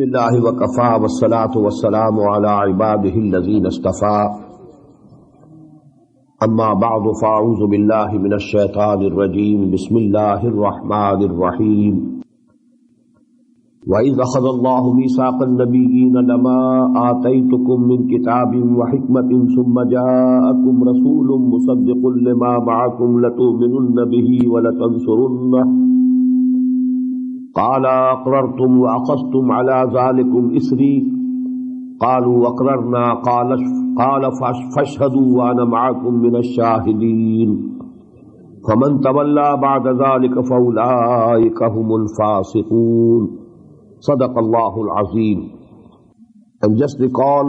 للہ وکفی والصلاة والسلام علی عباده الذین اصطفى اما بعد فاعوذ باللہ من الشیطان الرجیم بسم اللہ الرحمن الرحیم وَإِذْ أَخَذَ اللَّهُ مِيثَاقَ النَّبِيِّينَ لَمَا آتَيْتُكُم مِّن كِتَابٍ وَحِكْمَةٍ ثُمَّ جَاءَكُمْ رَسُولٌ مُّصَدِّقٌ لِّمَا مَعَكُمْ لَتُؤْمِنُنَّ بِهِ وَلَتَنصُرُنَّهُ قَالَ أَقْرَرْتُمْ وَأَخَذْتُمْ عَلَىٰ ذَلِكُمْ إِصْرِي قَالُوا أَقْرَرْنَا قَالَ فَاشْهَدُوا وَأَنَا مَعَكُمْ مِنَ الشَّاهِدِينَ فَمَن تَوَلَّىٰ بَعْدَ ذَلِكَ فَأُولَٰئِكَ هُمُ الْفَاسِقُونَ صدق اللہ العظیم. And just recall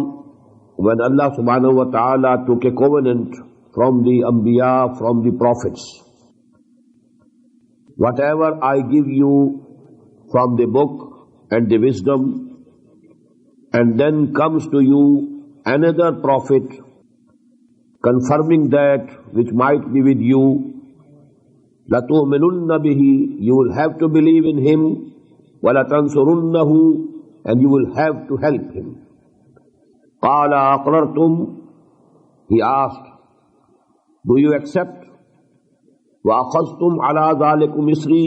when Allah subhanahu wa ta'ala took a covenant from the Anbiya, from the prophets. Whatever I give you from the book and the wisdom, and then comes to you another prophet confirming that which might be with you, لَتُؤْمِنُنَّ بِهِ, you will have to believe in him, وَلَتَنْصُرُنَّهُ, and you will have to help him. قَالَ أَقْرَرْتُمْ, he asked, do you accept? وَأَخَذْتُمْ عَلَىٰ ذَلِكُمْ إِصْرِي,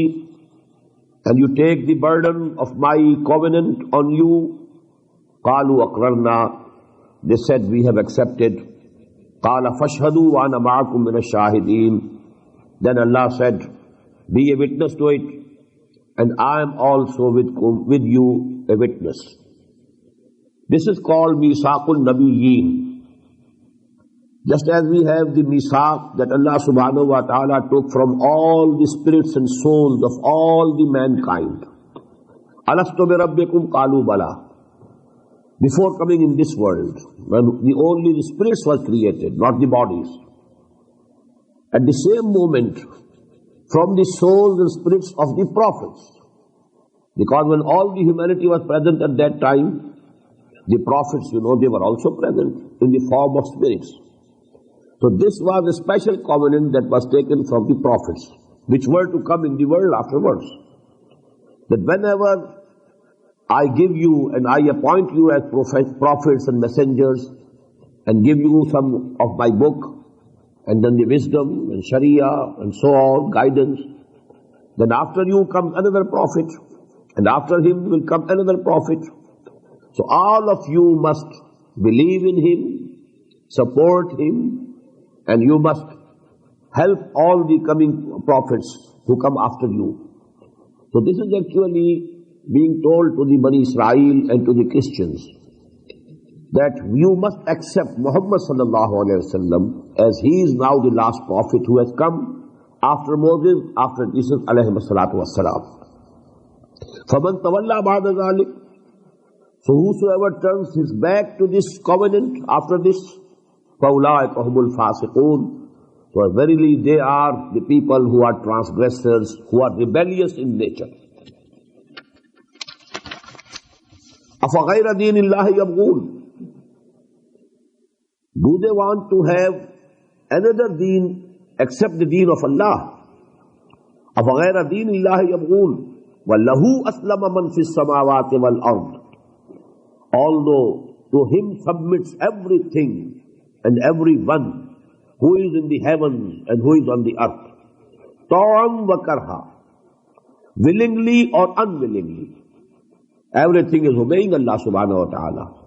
and you take the burden of my covenant on you. قَالُوا أَقْرَرْنَا, they said we have accepted. قَالَ فَاشْهَدُوا وَأَنَا مَعَكُمْ مِنَ الشَّاهِدِينَ, then Allah said, be a witness to it, and I am also with you a witness. This is called Misaqul Nabiyyin. Just as we have the Misaq that Allah subhanahu wa ta'ala took from all the spirits and souls of all the mankind. Alastu bi rabbikum qalu bala. Before coming in this world, when only the spirits were created, not the bodies. At the same moment, from the souls and spirits of the prophets. Because when all the humanity was present at that time, the prophets, they were also present in the form of spirits. So this was a special covenant that was taken from the prophets, which were to come in the world afterwards. That whenever I give you and I appoint you as prophets and messengers, and give you some of my book, and then the wisdom and sharia and so on, guidance, then after you comes another prophet, and after him will come another prophet. So all of you must believe in him, support him, and you must help all the coming prophets who come after you. So this is actually being told to the Bani Israel and to the Christians, that you must accept Muhammad sallallahu alayhi wa sallam as he is now the last prophet who has come after Moses, after Jesus alayhi salatu wassalam. فَمَنْ تَوَلَّى بَعْدَ ذَلِكَ, so whosoever turns his back to this covenant after this, فَأُولَٰئِكَ هُمُ الْفَاسِقُونَ, so verily they are the people who are transgressors, who are rebellious in nature. أَفَغَيْرَ دِينِ اللَّهِ يَبْغُونَ, do they want to have another deen except the deen of Allah? أَفَغَيْرَ دِينِ اللَّهِ يَبْغُونَ وَلَّهُ أَسْلَمَ مَنْ فِي السَّمَاوَاتِ وَالْأَرْضِ, although to him submits everything and everyone who is in the heavens and who is on the earth, طَوْعًا وَكَرْهًا, willingly or unwillingly, everything is obeying Allah subhanahu wa ta'ala.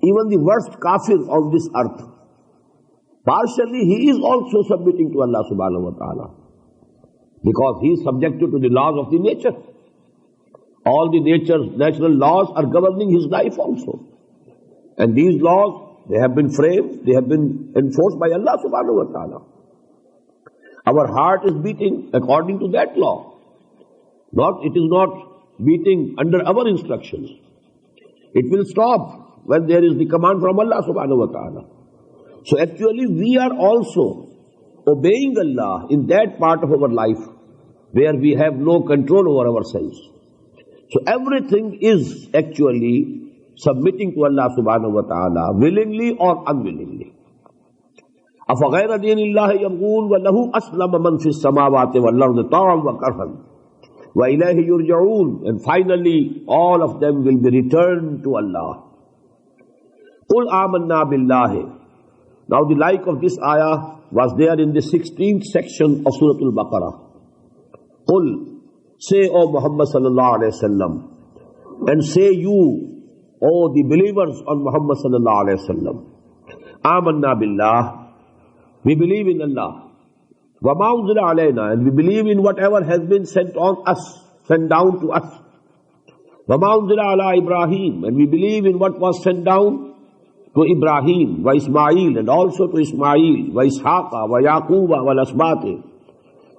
Even the worst kafir on this earth, partially he is also submitting to Allah subhanahu wa ta'ala, because he is subjected to the laws of the nature. All the natural laws are governing his life also. And these laws, they have been framed, they have been enforced by Allah subhanahu wa ta'ala. Our heart is beating according to that law. It is not beating under our instructions. It will stop when there is the command from Allah subhanahu wa ta'ala. So actually we are also obeying Allah in that part of our life where we have no control over ourselves. So everything is actually submitting to Allah subhanahu wa ta'ala, willingly or unwillingly. أَفَغَيْرَ دِينِ اللَّهِ يَبْغُونَ وَلَهُ أَسْلَمَ مَنْ فِي السَّمَاوَاتِ وَالْأَرْضِ طَوْعًا وَكَرْهًا, وَإِلَيْهِ يُرْجَعُونَ, and finally all of them will be returned to Allah. قُلْ آمَنَّا بِاللَّهِ. Now the like of this ayah was there in the 16th section of Surah Al-Baqarah. Qul, say, O Muhammad sallallahu alayhi wa sallam, and say you, O the believers on Muhammad sallallahu alayhi wa sallam, Amanna billah, we believe in Allah. Wa ma unzila alayna, and we believe in whatever has been sent on us, sent down to us. Wa ma unzila ala Ibrahim, and we believe in what was sent down to Ibrahim, wa Ismail, and also to Ismail, wa Ishaqa, wa Yaquba, wa Asbati,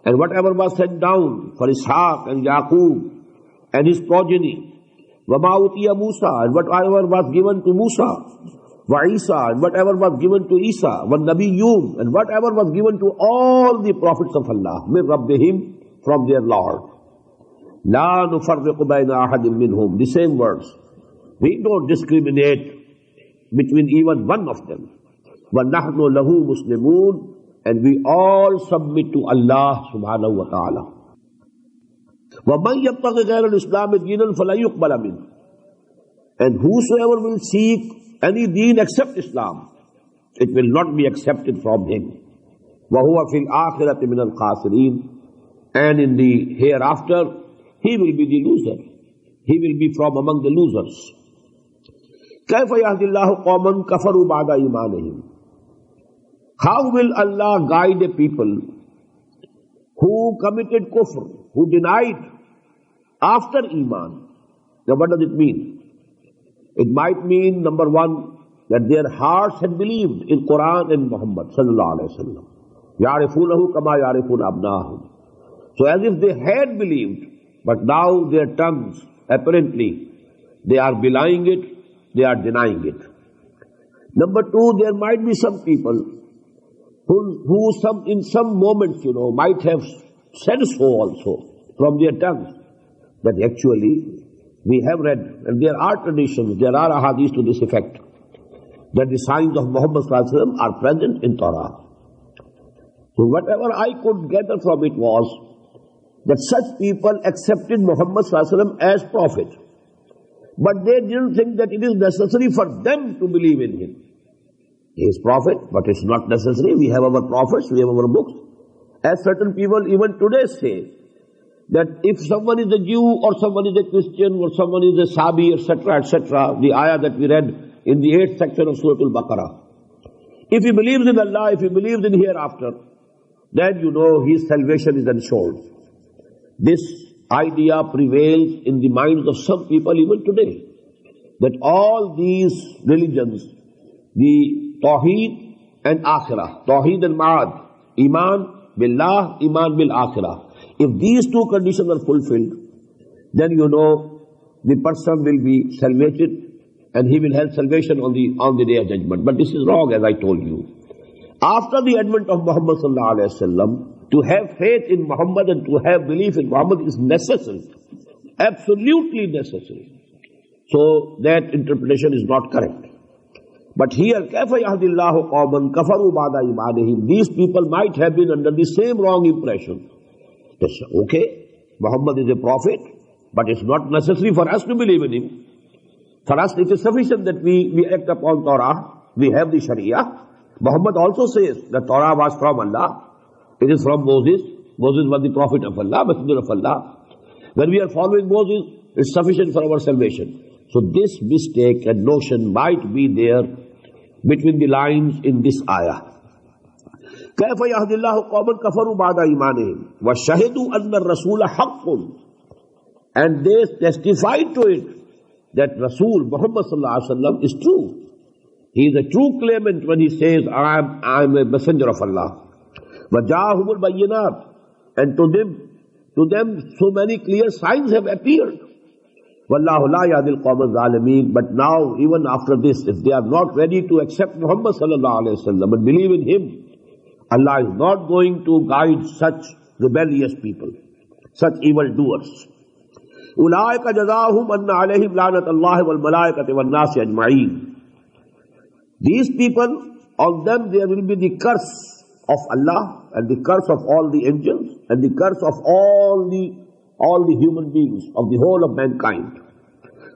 and whatever was sent down for Ishaq and Yaqub and his progeny, wa ma utiya Musa, and whatever was given to Musa, wa Isa, and whatever was given to Isa, wa Nabiyyun, and whatever was given to all the prophets of Allah, min Rabbihim, from their Lord. La nufarriqu bayna ahadin minhum, the same words. We don't discriminate between even one of them. وَنَحْنُ لَهُ مُسْلِمُونَ, and we all submit to Allah subhanahu wa ta'ala. وَمَنْ يَبْتَغِ غَيْرَ الْإِسْلَامِ دِينًا فَلَا يُقْبَلَ مِنْهُ, and whosoever will seek any deen except Islam, it will not be accepted from him. وَهُوَ فِي الْآخِرَةِ مِنَ الْخَاسِرِينَ, and in the hereafter, he will be the loser. He will be from among the losers. كيف يهدي الله قوما كفروا بعد إيمانهم. How will Allah guide a people who committed kufr, who denied after Iman? Now what does it mean? It might mean, number one, that their hearts had believed in Quran and Muhammad sallallahu alaihi wasallam. يعرفونه كما يعرفون أبناءهم. So as if they had believed, but now their tongues, apparently, they are belying it, they are denying it. Number two, there might be some people who in some moments, might have said so also from their tongues, that actually we have read, and there are traditions, there are Ahdees to this effect, that the signs of Muhammad sallallahu alaihi wasallam are present in Torah. So whatever I could gather from it was that such people accepted Muhammad sallallahu alaihi wasallam as prophet. But they didn't think that it is necessary for them to believe in him. He is prophet, but it's not necessary. We have our prophets, we have our books. As certain people even today say, that if someone is a Jew or someone is a Christian or someone is a Sabi, etc., the ayah that we read in the 8th section of Surah Al-Baqarah, if he believes in Allah, if he believes in hereafter, then his salvation is ensured. This idea prevails in the minds of some people even today, that all these religions, the Tawheed and Akhirah, Tawheed and Ma'ad, Iman Billah, Iman Bil Akhirah, if these two conditions are fulfilled, then the person will be salvated and he will have salvation on the day of judgment. But this is wrong, as I told you. After the advent of Muhammad sallallahu alaihi wasallam, to have faith in Muhammad and to have belief in Muhammad is necessary, absolutely necessary. So that interpretation is not correct. But here, كَيْفَ يَهْدِي اللَّهُ قَوْمًا كَفَرُوا بَعْدَ إِيمَانِهِمْ, these people might have been under the same wrong impression. Okay, Muhammad is a prophet, but it's not necessary for us to believe in him. For us, it is sufficient that we act upon Torah, we have the Sharia. Muhammad also says that Torah was from Allah. It is from Moses. Moses was the prophet of Allah, messenger of Allah. When we are following Moses, it's sufficient for our salvation. So this mistake and notion might be there between the lines in this ayah. كيف يهدي الله قوما كفروا بعد إيمانهم وشهدوا أن الرسول حق, and they testified to it that Rasul Muhammad sallallahu alaihi wasallam is true. He is a true claimant when he says, I am a messenger of Allah. وَجَاءَهُمُ الْبَيِّنَاتِ, and to them so many clear signs have appeared. وَاللَّهُ لَا يَهْدِي الْقَوْمَ الظَّالِمِينَ. But now, even after this, if they are not ready to accept Muhammad sallallahu alaihi wasallam and believe in him, Allah is not going to guide such rebellious people, such evildoers. أُولَٰئِكَ جَزَاؤُهُمْ أَنَّ عَلَيْهِمْ لَعْنَةَ اللَّهِ وَالْمَلَائِكَةِ وَالنَّاسِ أَجْمَعِينَ. These people, on them there will be the curse of Allah and the curse of all the angels and the curse of all the all the human beings of the whole of mankind.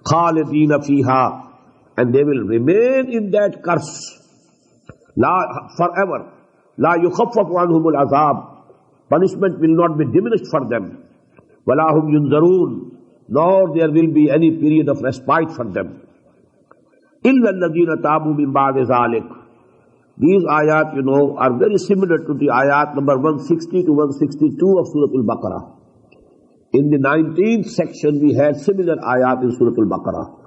Khalidina fiha, and they will remain in that curse forever. La yukhaffafu anhumul azab, punishment will not be diminished for them. Wala hum yunzarun, nor there will be any period of respite for them. Illa alladhina tabu min ba'di zalik. These ayat, are very similar to the ayat number 160 to 162 of Surah Al-Baqarah. In the 19th section, we had similar ayat in Surah Al-Baqarah.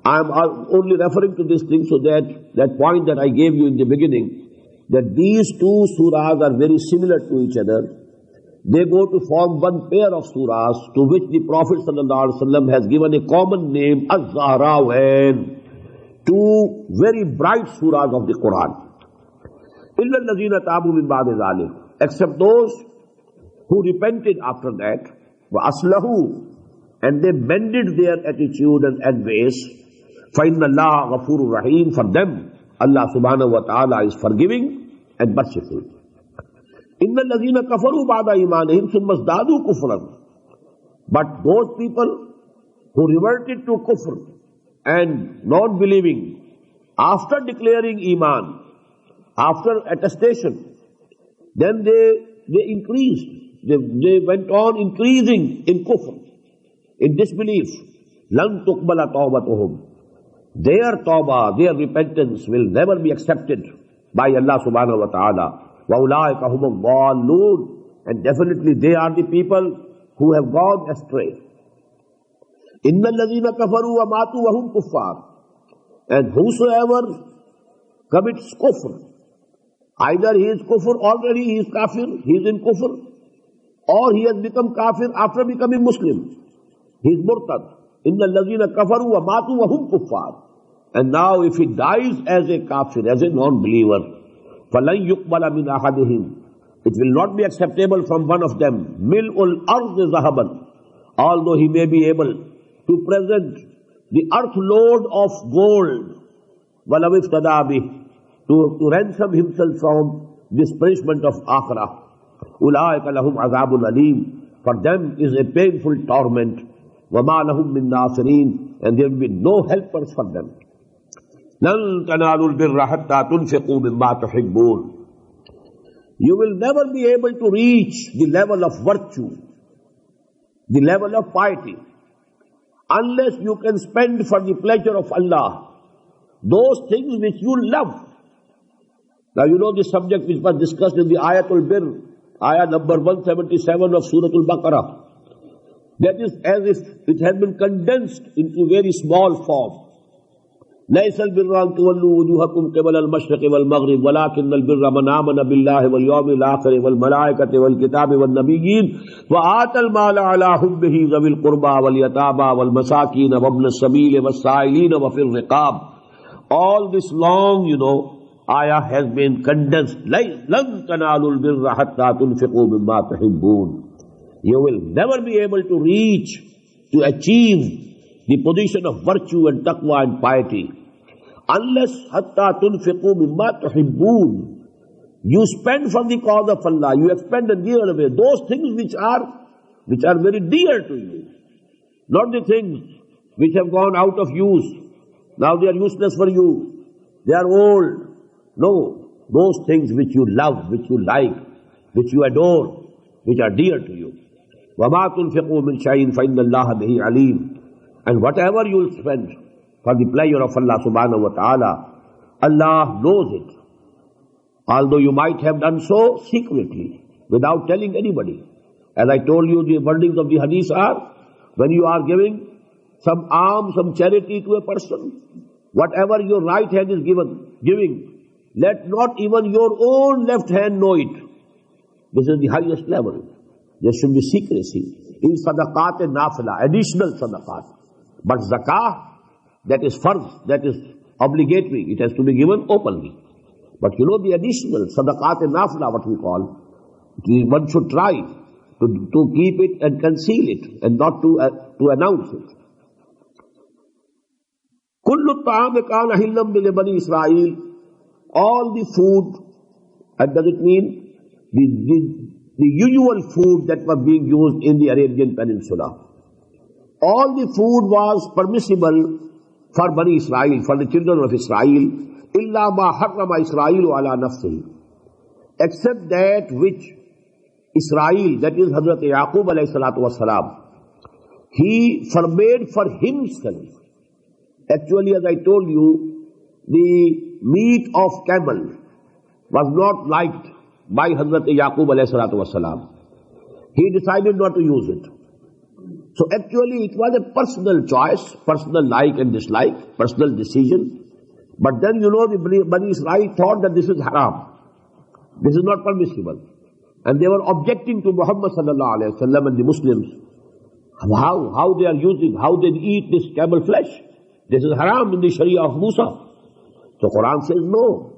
I am only referring to this thing so that point that I gave you in the beginning, that these two surahs are very similar to each other. They go to form one pair of surahs to which the Prophet ﷺ has given a common name, Az-Zahrawain, two very bright surahs of the Quran. إِلَّا الَّذِينَ تَابُوا مِن بَعْدِ ذَلِكَ, except those who repented after that, وَأَصْلَحُوا, and they mended their attitude and ways. فَإِنَّ اللَّهَ غَفُورٌ رَحِيمٌ, for them Allah subhanahu wa ta'ala is forgiving and merciful. إِنَّ الَّذِينَ كَفَرُوا بَعْدَ إِيمَانِهِمْ ثُمَّ ازْدَادُوا كُفْرًا, but those people who reverted to kufr and non-believing after declaring iman, after attestation, then they increased. They went on increasing in kufr, in disbelief. لَن تُقْبَلَ تَوْبَتُهُمْ, their tawbah, their repentance will never be accepted by Allah subhanahu wa ta'ala. وَأُولَٰئِكَ هُمُ الضَّالُّونَ, and definitely they are the people who have gone astray. إِنَّ الَّذِينَ كَفَرُوا وَمَاتُوا وَهُمْ كُفَّارٌ, and whosoever commits kufr, either he is kufr already, he is kafir, he is in kufr, or he has become kafir after becoming Muslim, he is murtad. إِنَّ الَّذِينَ كَفَرُوا وَمَاتُوا وَهُمْ كُفَّارٌ, and now if he dies as a kafir, as a non-believer, فَلَنْ يُقْبَلَ مِنْ أَحَدِهِمْ, it will not be acceptable from one of them, مِلْءُ الْأَرْضِ ذَهَبًا, although he may be able to present the earth load of gold, وَلَوْ افْتَدَى بِهِ, to ransom himself from this punishment of akhirah. أُولَٰئِكَ لَهُمْ عَذَابٌ أَلِيمٌ, for them is a painful torment. وَمَا لَهُمْ مِن نَاصِرِينَ, and there will be no helpers for them. لَن تَنَالُوا الْبِرَّ حَتَّى تُنْفِقُوا مِمَّا تُحِبُّونَ, you will never be able to reach the level of virtue, the level of piety, unless you can spend for the pleasure of Allah those things which you love. Now you know the subject which was discussed in the Ayatul Bir, ayah number 177 of Surah Al-Baqarah. That is as if it has been condensed into very small form. لَيْسَ الْبِرَّ أَن تُوَلُّوا وُجُوهَكُمْ قِبَلَ الْمَشْرِقِ وَالْمَغْرِبِ وَلَكِنَّ الْبِرَّ مَنْ آمَنَ بِاللَّهِ وَالْيَوْمِ الْآخِرِ وَالْمَلَائِكَةِ وَالْكِتَابِ وَالنَّبِيِّينَ وَآتَى الْمَالَ عَلَى حُبِّهِ ذَوِي الْقُرْبَى وَالْيَتَامَى وَالْمَسَاكِينَ وَابْنَ السَّبِيلِ وَالسَّائِلِينَ وَفِي الرِّقَابِ. All this long, ayah has been condensed. لَن تَنَالُوا الْبِرَّ حَتَّى تُنْفِقُوا مِمَّا تُحِبُّونَ, you will never be able to reach, to achieve the position of virtue and taqwa and piety, unless hatta tunfiqu mimma tuhibbun, you spend from the cause of Allah, you expend in dear way those things which are very dear to you, not the things which have gone out of use, now they are useless for you, they are old. No, those things which you love, which you like, which you adore, which are dear to you. وَمَا تُنْفِقُوا مِنْ شَيْءٍ فَإِنَّ اللَّهَ بِهِ عَلِيمٌ, and whatever you will spend for the pleasure of Allah subhanahu wa ta'ala, Allah knows it. Although you might have done so secretly, without telling anybody. As I told you, the wordings of the hadith are, when you are giving some alms, some charity to a person, whatever your right hand is giving, let not even your own left hand know it. This is the highest level. There should be secrecy. In sadaqat and nafila, additional sadaqat. But zakah, that is farz, that is obligatory. It has to be given openly. But the additional sadaqat and nafila, what we call, one should try to keep it and conceal it and not to announce it. Kullu ta'am kana hillam bil bani Israel, all the food, and does it mean the usual food that was being used in the Arabian Peninsula. All the food was permissible for Bani Israel, for the children of Israel, illa ma harrama Israelu ala nafsihi, except that which Israel, that is Hazrat Yaqub alayhi salatu wasalam, he forbade for himself. Actually, as I told you, the meat of camel was not liked by Hazrat Yaqub alayhi salatu wasalam. He decided not to use it. So actually it was a personal choice, personal like and dislike, personal decision. But then the Bani Israel thought that this is haram. This is not permissible. And they were objecting to Muhammad sallallahu alayhi wa sallam and the Muslims. How they are using, how they eat this camel flesh. This is haram in the Sharia of Musa. So Quran says no.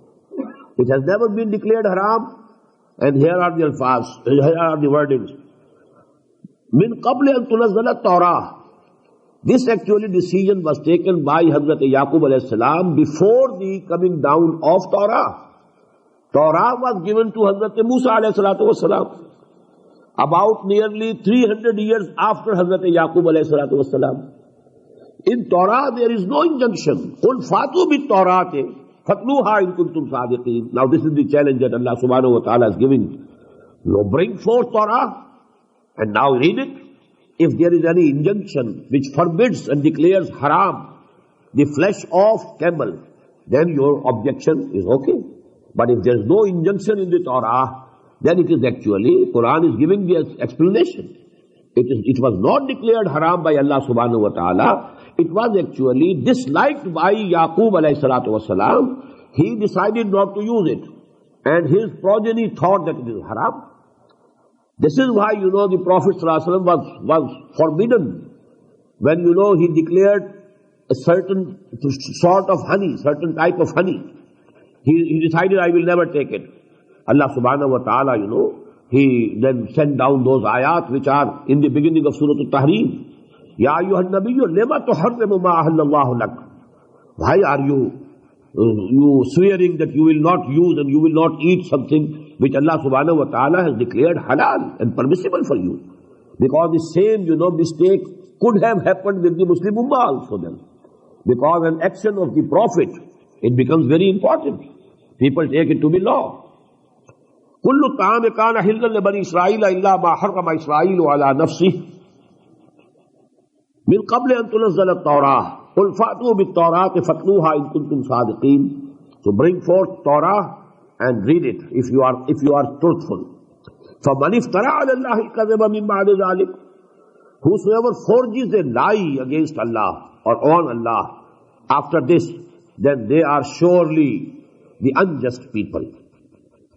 It has never been declared haram. And here are the alfaz, here are the wordings. Min qabli an tunazzala Torah. This actually decision was taken by Hazrat Yaqub alayhi salam before the coming down of Torah. Torah was given to Hazrat Musa alayhi salatu wasalam about nearly 300 years after Hazrat Yaqub alayhi salatu wasalam. In Torah there is no injunction. Qul fatu bit Torati fatluha in kuntum sadiqin. Now this is the challenge that Allah subhanahu wa ta'ala is giving. Bring forth Torah and now read it. If there is any injunction which forbids and declares haram the flesh of camel, then your objection is okay. But if there is no injunction in the Torah, then it is actually, Quran is giving the explanation. It was not declared haram by Allah subhanahu wa ta'ala. It was actually disliked by Yaqub alayhi salatu wasalam. He decided not to use it. And his progeny thought that it is haram. This is why, the Prophet sallallahu alaihi wasallam was forbidden when, he declared a certain sort of honey, certain type of honey. He decided, I will never take it. Allah subhanahu wa ta'ala, He then sent down those ayat which are in the beginning of Surah Al-Tahrim. Ya ayyuhan nabiyyu lima tuharrimu ma ahallallahu lak. Why are you swearing that you will not use and you will not eat something which Allah subhanahu wa ta'ala has declared halal and permissible for you? Because the same, mistake could have happened with the Muslim Ummah also then. Because an action of the Prophet, it becomes very important. People take it to be law. كل طعام كان حلا لبني إسرائيل إلا ما حرم إسرائيل على نفسه من قبل أن تنزل التوراة قل فأتوا بالتوراة فاتلوها إن كنتم صادقين. So bring forth Torah and read it if you are truthful. فمن افترى على الله الكذب من بعد ذلك. Whosoever forges a lie against Allah or on Allah after this, then they are surely the unjust people.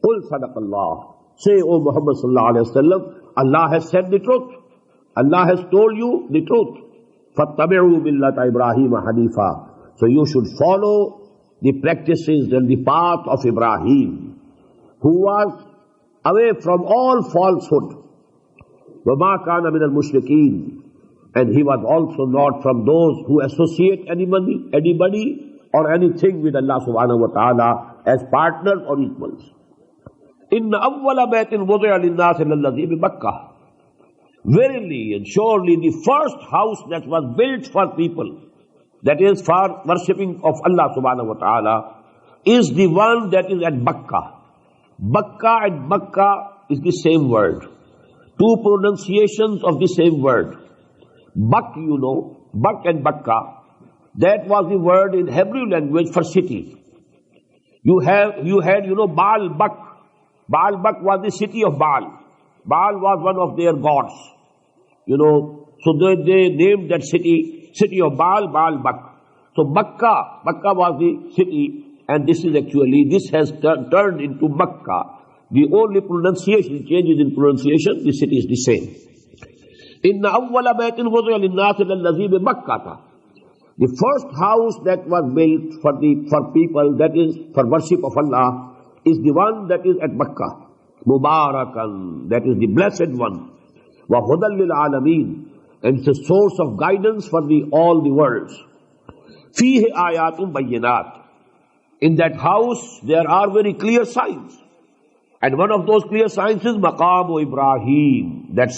Qul sadaqallah. Say, O Muhammad sallallahu alayhi wa sallam, Allah has said the truth. Allah has told you the truth. فَاتَّبِعُوا مِلَّةَ إِبْرَاهِيمَ حَنِيفًا. So you should follow the practices and the path of Ibrahim, who was away from all falsehood. وَمَا كَانَ مِنَ الْمُشْرِكِينَ. And he was also not from those who associate anybody or anything with Allah subhanahu wa ta'ala as partners or equals. إِنَّ أَوَّلَ بَيْتٍ وُضِعَ لِلنَّاسِ لَلَّذِي بِمَكَّةِ. Verily and surely the first house that was built for people, that is for worshipping of Allah subhanahu wa ta'ala, is the one that is at Makkah. Makkah and Makkah is the same word. Two pronunciations of the same word. Bak, Bak and Makkah, that was the word in Hebrew language for city. You had Baal Bak. Baal Bak was the city of Baal. Baal was one of their gods. So they named that city of Baal, Baal Bak. So Makkah was the city, and this has turned into Makkah. The only pronunciation, changes in pronunciation, the city is the same. Inna awwala baytin wudi'a lin-nasi lallazi bi Makkah. The first house that was built for people, that is for worship of Allah, is the one that is at Makkah. Mubarakan, that is the blessed one. Wa hudan lil alameen, and it's a source of guidance for all the worlds. Fihi ayatun bayyinat. In that house there are very clear signs. And one of those clear signs is Maqam Ibrahim, that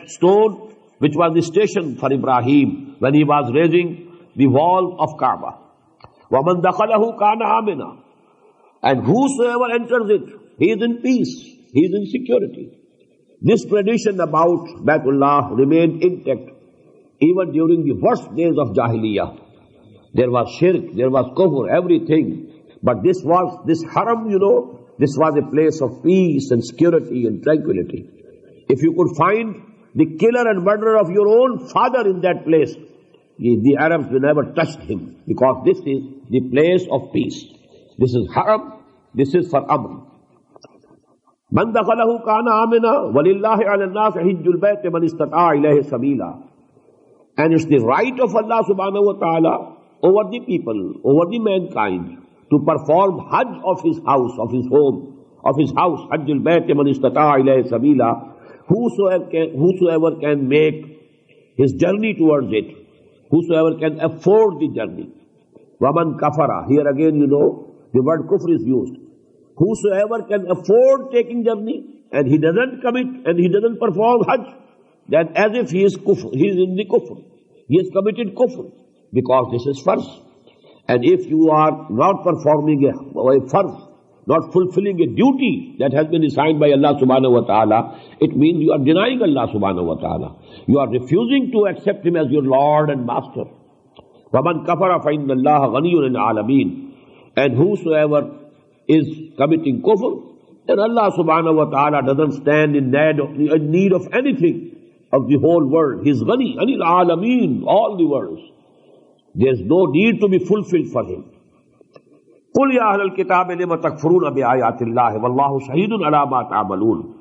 stone which was the station for Ibrahim when he was raising the wall of Kaaba. وَمَنْ دَخَلَهُ كَانَ آمِنًا. And whosoever enters it, he is in peace, he is in security. This tradition about Baitullah remained intact even during the worst days of Jahiliyyah. There was shirk, there was kufr, everything. But this haram, this was a place of peace and security and tranquility. If you could find the killer and murderer of your own father in that place, the Arabs will never touch him, because this is the place of peace. This is haram, this is for amn. Man dakhalahu kana amina walillahi ala an-nas hajjul bayt man istata'a ilayhi sabila. And it's the right of Allah subhanahu wa ta'ala over the people, over the mankind, to perform hajj of his house, of his home, of his house, hajjul bayt man istata'a ilayhi sabila. Whosoever can make his journey towards it, whosoever can afford the journey. Waman kafara, here again the word kufr is used. Whosoever can afford taking journey and he doesn't commit and he doesn't perform hajj, then as if he is in the kufr. He has committed kufr, because this is farz. And if you are not performing a farz, not fulfilling a duty that has been assigned by Allah subhanahu wa ta'ala, it means you are denying Allah subhanahu wa ta'ala. You are refusing to accept Him as your Lord and Master. وَمَنْ كَفَرَ فَإِنَّ اللَّهَ غَنِيٌّ الْعَالَمِينَ. And whosoever is committing kufr, then Allah subhanahu wa ta'ala doesn't stand in need of anything of the whole world. He is ghani, anil alameen, all the worlds. There is no need to be fulfilled for Him. قُلْ يَا أَهْلَ الْكِتَابِ لِمَ تَكْفُرُونَ بِآيَاتِ اللَّهِ وَاللَّهُ شَهِيدٌ عَلَى مَا تَعْمَلُونَ.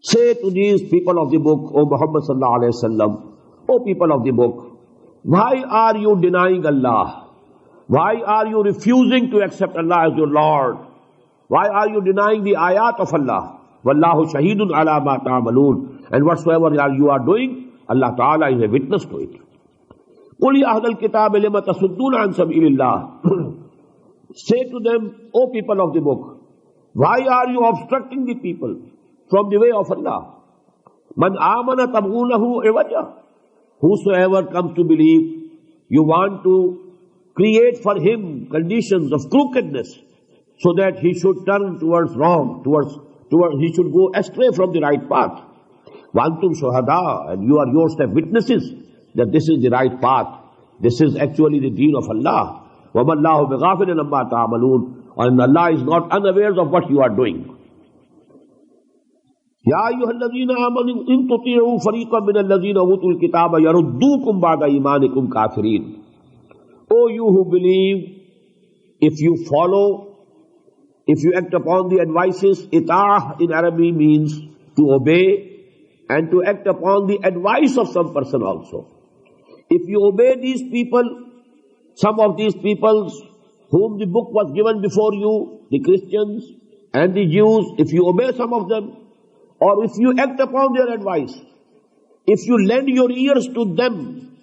Say to these people of the book, O Muhammad sallallahu alayhi wa sallam, O people of the book, why are you denying Allah? Why are you refusing to accept Allah as your Lord? Why are you denying the ayat of Allah? وَاللَّهُ شَهِيدٌ عَلَى مَا تَعْمَلُونَ. And whatsoever you are doing, Allah Ta'ala is a witness to it. قُلْ يَا أَهْلَ الْكِتَابِ لِمَ تَصُدُّونَ عَنْ سَبِيلِ اللَّهِ. Say to them, O people of the book, why are you obstructing the people from the way of Allah? Man amana tabghunahu iwaja. Whosoever comes to believe, you want to create for him conditions of crookedness, so that he should turn towards wrong, he should go astray from the right path. Wantum shuhada, and you are yourself witnesses that this is the right path. This is actually the deen of Allah. وَمَا اللَّهُ بِغَافِلٍ عَمَّا تَعْمَلُونَ. And Allah is not unaware of what you are doing. يَا أَيُّهَا الَّذِينَ آمَنُوا إِن تُطِيعُوا فَرِيقًا مِنَ الَّذِينَ أُوتُوا الْكِتَابَ يَرُدُّوكُمْ بَعْدَ إِيمَانِكُمْ كَافِرِينَ. O you who believe, if you follow, if you act upon the advices, ita'ah in Arabic means to obey, and to act upon the advice of some person also. If you obey these people, some of these peoples whom the book was given before you, the Christians and the Jews, if you obey some of them, or if you act upon their advice, if you lend your ears to them,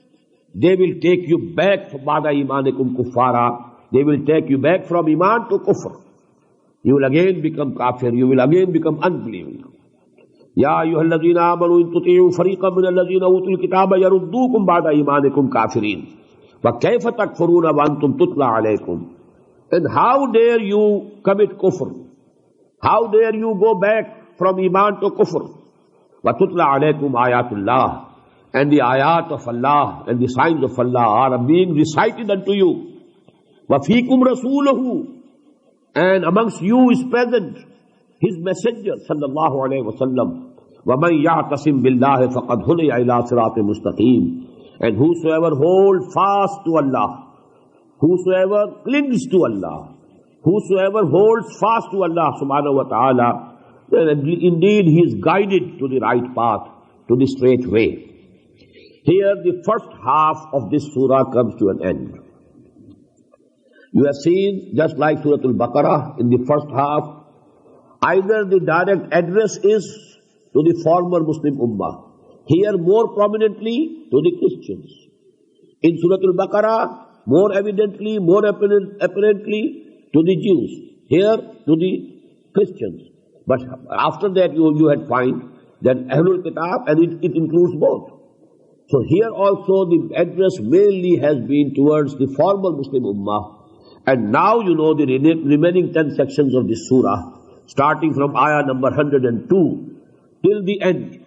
they will take you back from ba'da imanikum kuffara. They will take you back from iman to kufr. You will again become kafir. You will again become unbelieving. Ya ayyuhalladhina amanu in tuti'u fariqan min alladhina utul kitaba yaruddukum ba'da imanikum kafirin. Wa kayfa takfuruna wa antum tutla alaykum. And how dare you commit kufr? How dare you go back from iman to kufr? Wa tutla alaykum ayatullah. And the ayat of Allah and the signs of Allah are being recited unto you. Wa fiikum rasuluhu. And amongst you is present His messenger sallallahu alayhi wa sallam. Wa man ya'tasim billahi faqad hudiya ila siratin mustaqim. And whosoever holds fast to Allah, whosoever clings to Allah, whosoever holds fast to Allah subhanahu wa ta'ala, then indeed he is guided to the right path, to the straight way. Here the first half of this surah comes to an end. You have seen, just like Surah Al-Baqarah, in the first half, either the direct address is to the former Muslim Ummah. Here more prominently to the Christians. In Surah Al-Baqarah, more evidently, more apparently to the Jews. Here to the Christians. But after that you had find that Ahlul Kitab, and it includes both. So here also the address mainly has been towards the former Muslim Ummah. And now you know the remaining 10 sections of this surah, starting from ayah number 102 till the end.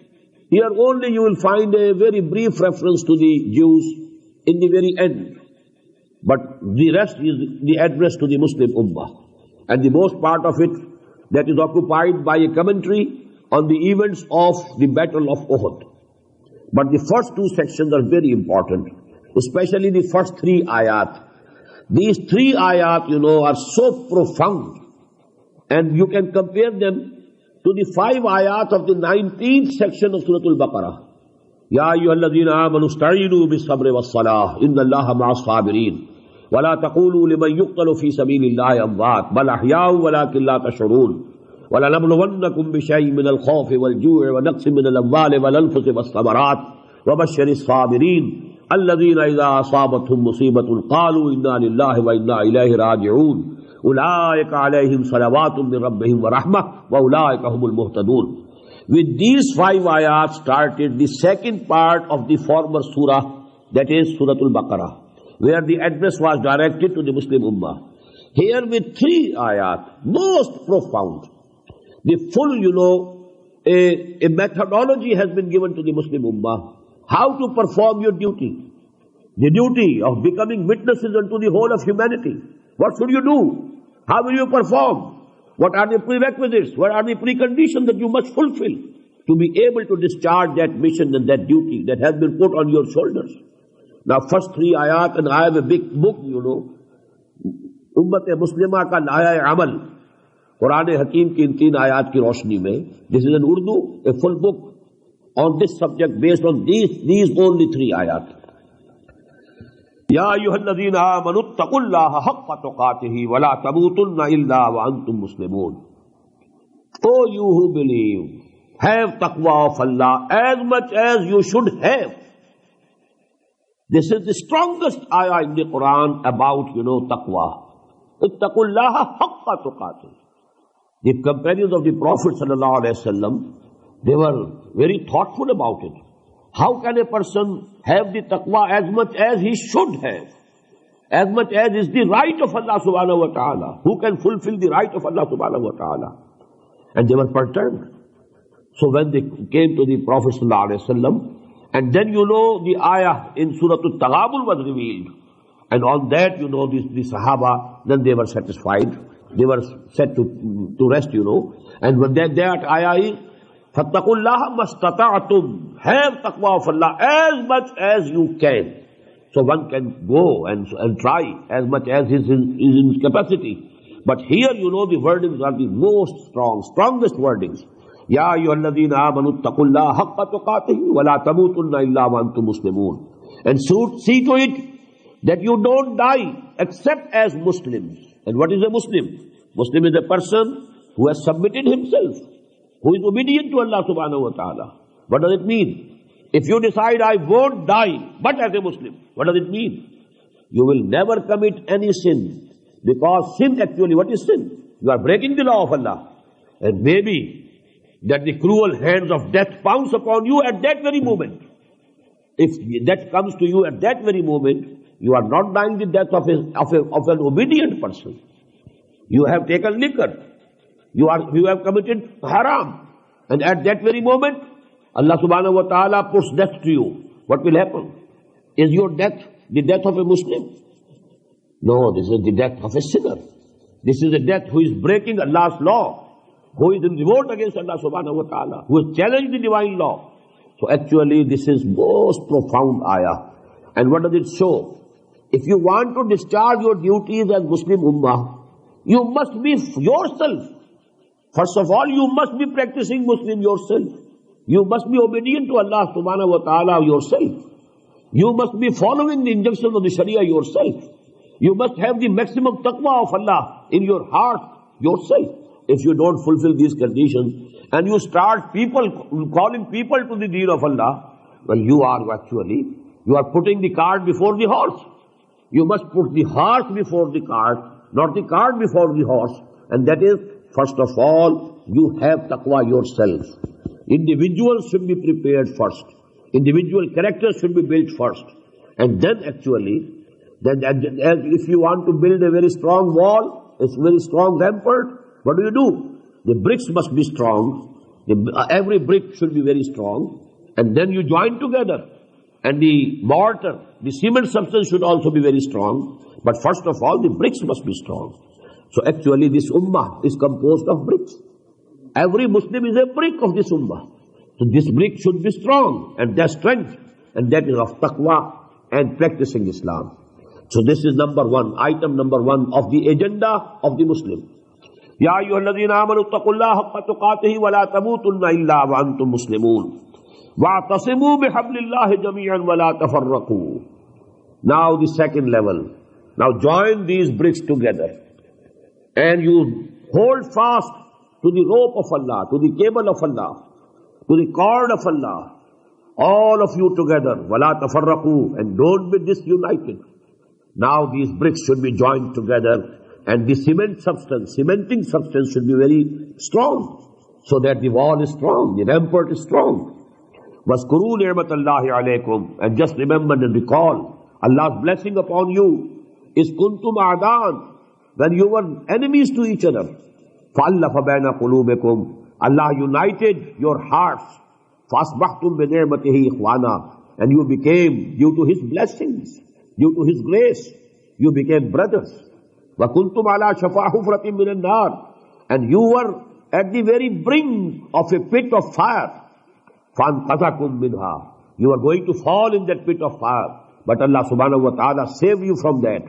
Here only you will find a very brief reference to the Jews in the very end. But the rest is the address to the Muslim Ummah. And the most part of it that is occupied by a commentary on the events of the Battle of Uhud. But the first two sections are very important, especially the first three ayat. These three ayat, are so profound, and you can compare them to the 5 ayat of the 19th section of Surah Al-Baqarah. Ya ayyuhalladhina amanu ista'inu bis-sabri was-salah, inna Allaha ma'as-sabirin. Wa la taqulu liman yuqtalu fi sabilillahi amwat, bal ahya'un walakin la tash'urun. وَلَنَبْلُوَنَّكُمْ بِشَيْءٍ مِّنَ الْخَوْفِ وَالْجُوعِ وَنَقْصٍ مِّنَ الْأَمْوَالِ وَالْأَنفُسِ وَالثَّمَرَاتِ وَبَشِّرِ الصَّابِرِينَ الَّذِينَ إِذَا أَصَابَتْهُمْ مُصِيبَةٌ قَالُوا إِنَّا لِلَّهِ وَإِنَّا إِلَيْهِ رَاجِعُونَ أُولَٰئِكَ عَلَيْهِمْ صَلَوَاتٌ مِّن رَّبِّهِمْ وَرَحْمَةٌ وَأُولَٰئِكَ هُمُ الْمُهْتَدُونَ. With these 5 ayats started the second part of the former surah, that is Surah Al-Baqarah, where the address was directed to the Muslim Ummah. Here with 3 ayat, most profound. The full, a methodology has been given to the Muslim Ummah. How to perform your duty. The duty of becoming witnesses unto the whole of humanity. What should you do? How will you perform? What are the prerequisites? What are the preconditions that you must fulfill to be able to discharge that mission and that duty that has been put on your shoulders? Now first 3 ayat, and I have a big book, Ummat-e-Muslimah ka Laya-e-Amal. Quran Hakim ki in 3 ayat ki roshni mein. This is in Urdu, a full book on this subject based on these only 3 ayat. Ya ayyuhalladhina amanu ittaqullaha haqqa tuqatihi wa la tamutunna illa wa antum muslimun. O you who believe, have taqwa of Allah as much as you should have. This is the strongest ayah in the Quran about, taqwa. Ittaqullaha haqqa tuqatihi. The companions of the Prophet ﷺ, they were very thoughtful about it. How can a person have the taqwa as much as he should have? As much as is the right of Allah subhanahu wa ta'ala. Who can fulfill the right of Allah subhanahu wa ta'ala? And they were perturbed. So when they came to the Prophet ﷺ, and then the ayah in Surah Al-Taghabun was revealed. And on that, the Sahaba, then they were satisfied. They were set to rest, And when that ayah is, فَاتَّقُوا اللَّهَ مَسْتَطَعْتُمْ. Have taqwa of Allah as much as you can. So one can go and try as much as is in his capacity. But here, the wordings are the most strongest wordings. Ya ayyuhalladhina amanu ittaqullaha haqqa tuqatihi wa la tamutunna illa wa antum muslimun. And see to it that you don't die except as Muslims. And what is a Muslim? Muslim is a person who has submitted himself, who is obedient to Allah subhanahu wa ta'ala. What does it mean? If you decide I won't die, but as a Muslim, what does it mean? You will never commit any sin. Because sin actually, what is sin? You are breaking the law of Allah. And maybe that the cruel hands of death pounce upon you at that very moment. If death comes to you at that very moment, you are not dying the death of an obedient person. You have taken liquor. You have committed haram. And at that very moment, Allah subhanahu wa ta'ala puts death to you. What will happen? Is your death the death of a Muslim? No, this is the death of a sinner. This is the death who is breaking Allah's law, who is in revolt against Allah subhanahu wa ta'ala, who has challenged the divine law. So actually this is most profound ayah. And what does it show? If you want to discharge your duties as Muslim Ummah, you must be yourself. First of all, you must be practicing Muslim yourself. You must be obedient to Allah subhanahu wa ta'ala yourself. You must be following the injunctions of the Sharia yourself. You must have the maximum taqwa of Allah in your heart yourself. If you don't fulfill these conditions and you start calling people to the deen of Allah, well, you are putting the cart before the horse. You must put the horse before the cart, not the cart before the horse. And that is first of all, you have taqwa yourself. Individuals should be prepared first. Individual characters should be built first. And then actually, if you want to build a very strong wall, a very strong rampart, what do? The bricks must be strong. Every brick should be very strong. And then you join together. And the mortar, the cement substance should also be very strong. But first of all, the bricks must be strong. So actually this ummah is composed of bricks. Every Muslim is a brick of this ummah. So this brick should be strong, and their strength, and that is of taqwa and practicing Islam. So this is number one, item number one of the agenda of the Muslim. Ya ayyuhalladhina amanu ittaqullaha haqqa tuqatihi wa la tamutunna illa wa antum muslimun. Wa'tasimu bihablillahi jami'an wa la tafarraqu. Now the second level. Now join these bricks together, and you hold fast to the rope of Allah, to the cable of Allah, to the cord of Allah, all of you together, وَلَا تَفَرَّقُوا, and don't be disunited. Now these bricks should be joined together, and the cementing substance should be very strong, so that the wall is strong, the rampart is strong. وَاذْكُرُوا نِعْمَةَ اللَّهِ عَلَيْكُمْ, and just remember and recall Allah's blessing upon you is kuntum a'daan, when you were enemies to each other. فَأَلَّفَ بَيْنَ قُلُوبِكُمْ, Allah united your hearts. فَأَصْبَحْتُمْ بِنِعْمَتِهِ إِخْوَانًا, and you became, due to His blessings, due to His grace, you became brothers. وَكُنْتُمْ عَلَى شَفَا حُفْرَةٍ مِّنَ النَّارِ, and you were at the very brink of a pit of fire. فَأَنْقَذَكُمْ مِنْهَا, you are going to fall in that pit of fire, but Allah subhanahu wa ta'ala saved you from that.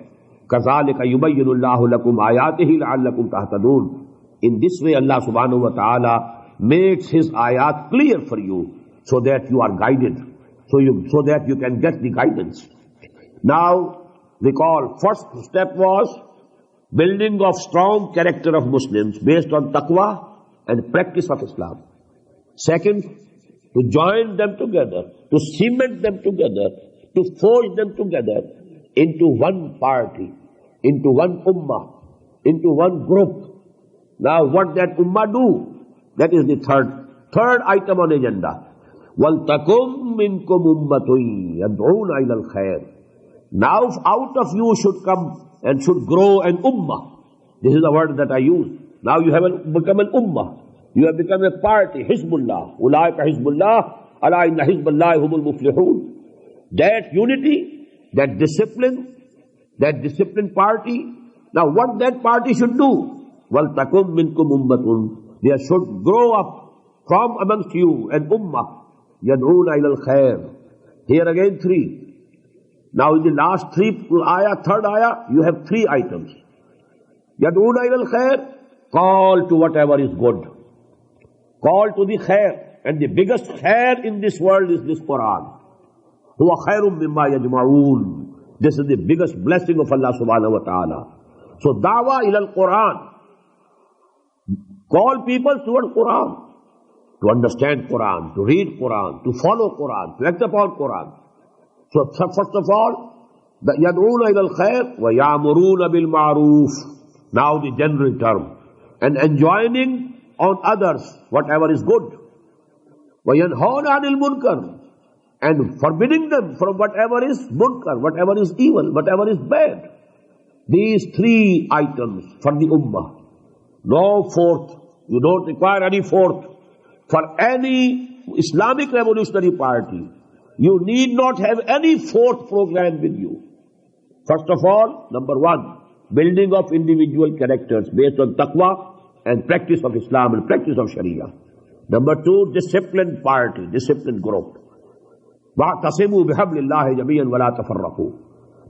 كَذَلِكَ يُبَيِّنُ اللَّهُ لَكُمْ آيَاتِهِ لَعَلَّكُمْ تَهْتَدُونَ. In this way Allah subhanahu wa ta'ala makes His ayat clear for you, so that you are guided, so that you can get the guidance. Now recall, first step was building of strong character of Muslims based on taqwa and practice of Islam. Second, to join them together, to cement them together, to forge them together into one party, into one ummah, into one group. Now what that ummah do? That is the third item on agenda. وَلْتَكُمْ مِنْكُمْ أُمَّةٌ يَدْعُونَ إِلَى الْخَيْرِ. Now out of you should come and should grow an ummah. This is the word that I use. Now you have become an ummah. You have become a party, Hizbullah. Ulaika Hizbullah, ala inna Hizballahi humul muflihun. That unity, that disciplined party. Now what that party should do? وَلْتَكُمْ مِنْكُمْ أُمَّةٌ, there should grow up from amongst you an ummah, يَدْعُونَ إِلَى الْخَيْرِ. Here again three. Now in the last third ayah, you have three items. يَدْعُونَ إِلَى الْخَيْرِ, call to whatever is good. Call to the khair. And the biggest khair in this world is this Quran. هُوَ خَيْرٌ مِمَّا يَجْمَعُونَ. This is the biggest blessing of Allah subhanahu wa ta'ala. So da'wah ila al-Quran. Call people toward Quran, to understand Quran, to read Quran, to follow Quran, to act upon Quran. So first of all, يَدْعُونَ إِلَى الْخَيْرِ وَيَعْمُرُونَ بِالْمَعْرُوفِ. Now the general term. And enjoining on others whatever is good. وَيَنْهَوْنَ عَنِ الْمُنْكَرِ. And forbidding them from whatever is munkar, whatever is evil, whatever is bad. These three items for the ummah. No fourth. You don't require any fourth. For any Islamic revolutionary party, you need not have any fourth program with you. First of all, number one, building of individual characters based on taqwa and practice of Islam and practice of Sharia. Number two, disciplined party, disciplined group. وَاعْتَصِمُوا بِحَبْلِ اللَّهِ جَمِيعًا وَلَا تَفَرَّقُوا.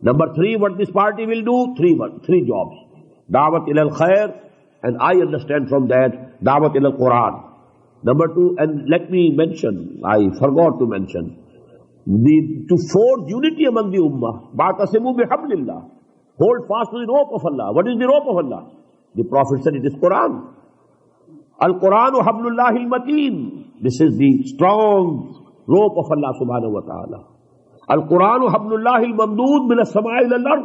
Number three, what this party will do? Three jobs. Da'wat ila al-khair, and I understand from that, Da'wat ila al-Quran. Number two, and let me mention, I forgot to mention, to forge unity among the ummah. وَاعْتَصِمُوا بِحَبْلِ اللَّهِ. Hold fast to the rope of Allah. What is the rope of Allah? The Prophet said it is Quran. Al-Quranu hablullahi al-mateen. This is the strong rope of Allah subhanahu wa ta'ala. Al-Quranu hablullahi al-mamdood min as-sama'i ila al-ard.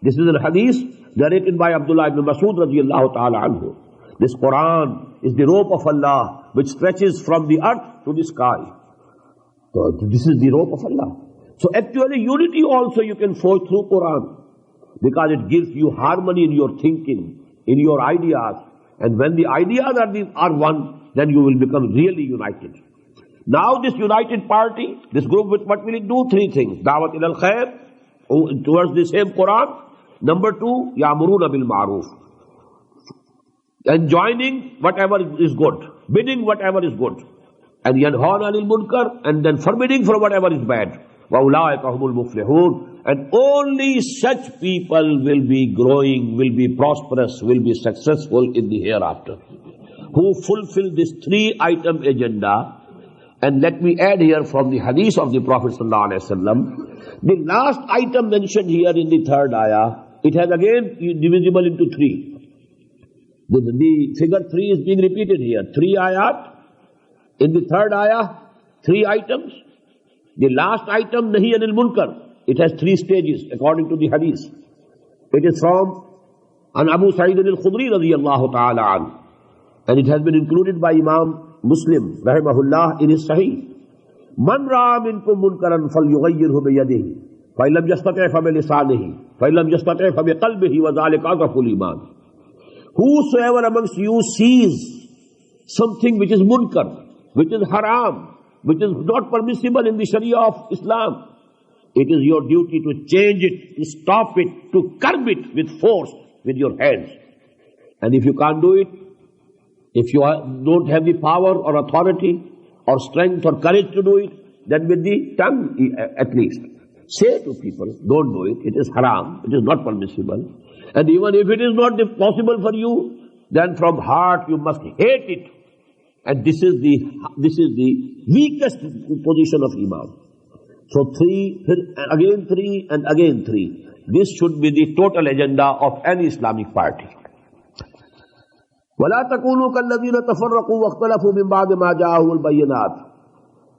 This is a hadith narrated by Abdullah ibn Mas'ud radiyallahu ta'ala anhu. This Quran is the rope of Allah which stretches from the earth to the sky. So this is the rope of Allah. So actually unity also you can forge through Quran, because it gives you harmony in your thinking, in your ideas. And when the ideas are one, then you will become really united. Now this united party, this group, what will it do? Three things. Da'wat ilal khair, towards the same Quran. Number two, ya'muruna bil ma'ruf, enjoining whatever is good, bidding whatever is good, and yanhauna anil munkar, and then forbidding from whatever is bad. Wa ulaika humul muflihun, and only such people will be growing, will be prosperous, will be successful in the hereafter, who fulfill this 3-item agenda. And let me add here from the hadith of the Prophet sallallahu alaihi wasallam, the last item mentioned here in the third ayah, it has again divisible into 3. The figure 3 is being repeated here. 3 ayat. In the third ayah, 3 items. The last item, nahi anil munkar, it has 3 stages according to the hadith. It is from an Abu Sa'id al-Khudri radiyallahu ta'ala an, and it has been included by Imam Muslim rahimahullah in his Sahih. Man ra'a minkum munkaran falyughayyirhu biyadihi, fa in lam yastati' fa bilisanihi, fa in lam yastati' fa biqalbihi, wa dhalika adhaful iman. Whosoever amongst you sees something which is munkar, which is haram, which is not permissible in the Sharia of Islam, it is your duty to change it, to stop it, to curb it with force with your hands. And if you can't do it, if you don't have the power or authority or strength or courage to do it, then with the tongue at least, say to people, don't do it, it is haram, it is not permissible. And even if it is not possible for you, then from heart you must hate it. And this is the weakest position of Iman. So 3, again 3, and again 3. This should be the total agenda of any Islamic party. وَلَا تَكُونُوا كَالَّذِينَ تَفَرَّقُوا وَاخْتَلَفُوا مِنْ بَعْدِ مَا جَاءَهُمُ الْبَيِّنَاتُ.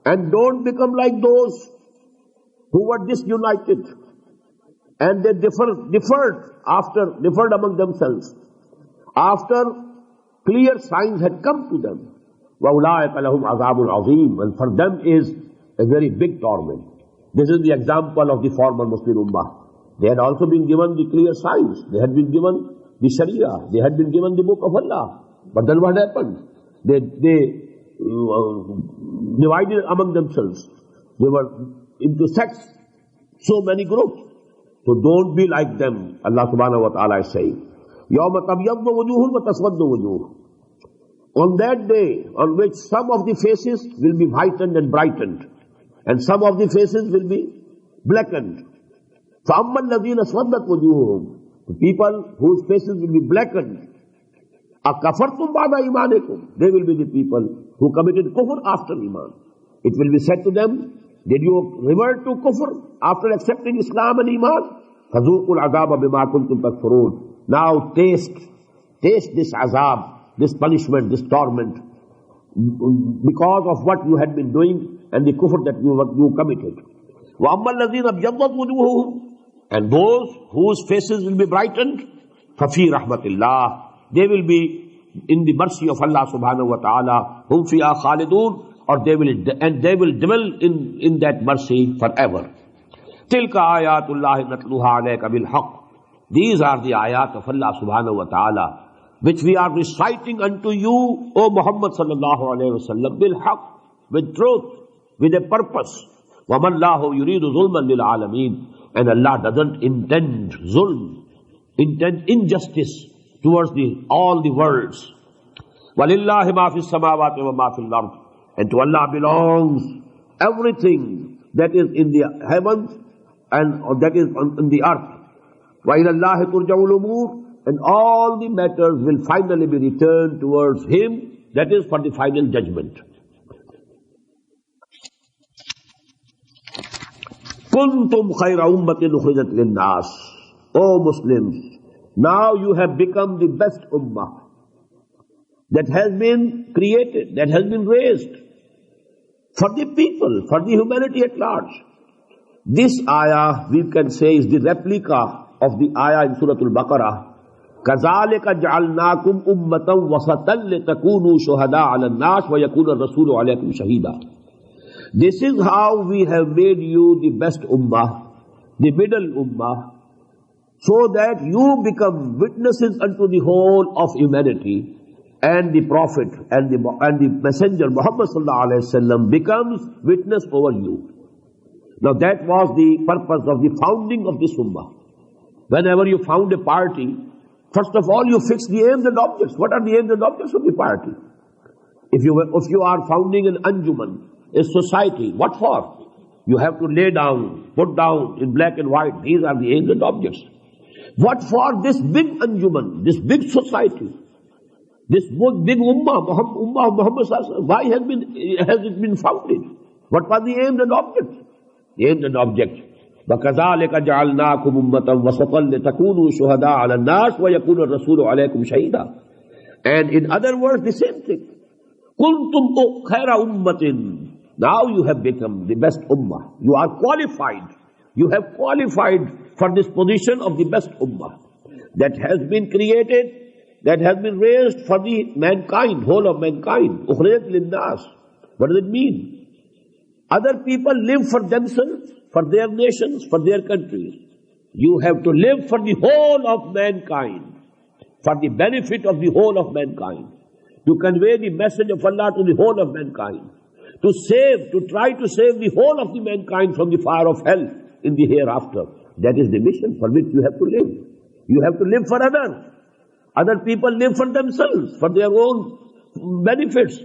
And don't become like those who were disunited and they differed among themselves after clear signs had come to them. وَأُولَٰئِكَ لَهُمْ عَذَابٌ عَظِيمٌ, and for them is a very big torment. This is the example of the former Muslim Ummah. They had also been given the clear signs. They had been given the Sharia. They had been given the book of Allah. But then what happened? They divided among themselves. They were into sects, so many groups. So don't be like them. Allah subhanahu wa ta'ala is saying, يَوْمَ تَبْيَضُّ وُجُوهٌ وَتَسْوَدُّ وُجُوهٌ. On that day, on which some of the faces will be whitened and brightened, and some of the faces will be blackened. فَأَمَّا الَّذِينَ اسْوَدَّتْ وُجُوهُهُمْ, the people whose faces will be blackened, أَكَفَرْتُمْ بَعْدَ إِيمَانِكُمْ, they will be the people who committed kufr after iman. It will be said to them, did you revert to kufr after accepting Islam and iman? فَذُوقُوا الْعَذَابَ بِمَا كُنْتُمْ تَكْفُرُونَ. Now taste this azab, this punishment, this torment, because of what you had been doing and the kufr that you committed. وَأَمَّا الَّذِينَ ابْيَضَّتْ وُجُوهُهُمْ, and those whose faces will be brightened, فَفِي رَحْمَةِ اللَّهِ, they will be in the mercy of Allah subhanahu wa ta'ala, هُمْ فِيهَا خَالِدُونَ, or they will dwell in that mercy forever. تِلْكَ آيَاتُ اللَّهِ نَتْلُوهَا عَلَيْكَ بِالْحَقِّ. These are the ayat of Allah subhanahu wa ta'ala, which we are reciting unto you, O Muhammad sallallahu alayhi wa sallam, bil-haq, with truth, with a purpose. وَمَا اللَّهُ يُرِيدُ ظُلْمًا لِلْعَالَمِينَ. And Allah doesn't intend zulm, intend injustice towards all the worlds. وَلِلَّهِ مَا فِي السَّمَاوَاتِ وَمَا فِي الْأَرْضِ. And to Allah belongs everything that is in the heavens and that is in the earth. وَإِلَى اللَّهِ تُرْجَعُ الْأُمُورُ. And all the matters will finally be returned towards Him, that is for the final judgment. كُنْتُمْ خَيْرَ أُمَّةٍ أُخْرِجَتْ لِلنَّاسِ. O Muslims, now you have become the best ummah that has been created, that has been raised for the people, for the humanity at large. This ayah, we can say, is the replica of the ayah in Surah Al-Baqarah, كَذَلِكَ جَعَلْنَاكُمْ أُمَّةً وَسَطًا لِتَكُونُوا شُهَدَاءَ عَلَى النَّاسِ وَيَكُونَ الرَّسُولُ عَلَيْكُمْ شَهِيدًا. This is how we have made you the best ummah, the middle ummah, so that you become witnesses unto the whole of humanity, and the Prophet and the Messenger Muhammad sallallahu alaihi wasallam becomes witness over you. Now that was the purpose of the founding of this ummah. Whenever you found a party, first of all you fix the aims and objects. What are the aims and objects of the party? If you are founding an anjuman, a society, what for? You have to lay down, put down in black and white. These are the aims and objects. What for this big anjuman, this big society, this big ummah of Muhammad sallallahu alaihi wasallam? Why has it been founded? What were the aims and objects? The aims and objects. وَكَذَلِكَ جَعَلْنَاكُمْ أُمَّةً وَسَطًا لِتَكُونُوا شُهَدَاءَ عَلَى النَّاسِ وَيَكُونَ الرَّسُولُ عَلَيْكُمْ شَهِيدًا. And in other words, the same thing. كُنْتُمْ خَيْرَ أُمَّةٍ. Now you have become the best ummah. You are qualified. You have qualified for this position of the best ummah that has been created, that has been raised for the mankind, whole of mankind. أُخْرِجَتْ لِلنَّاسِ. What does it mean? Other people live for themselves, for their nations, for their countries. You have to live for the whole of mankind, for the benefit of the whole of mankind, to convey the message of Allah to the whole of mankind, to try to save the whole of the mankind from the fire of hell in the hereafter. That is the mission for which you have to live. You have to live for others. Other people live for themselves, for their own benefits,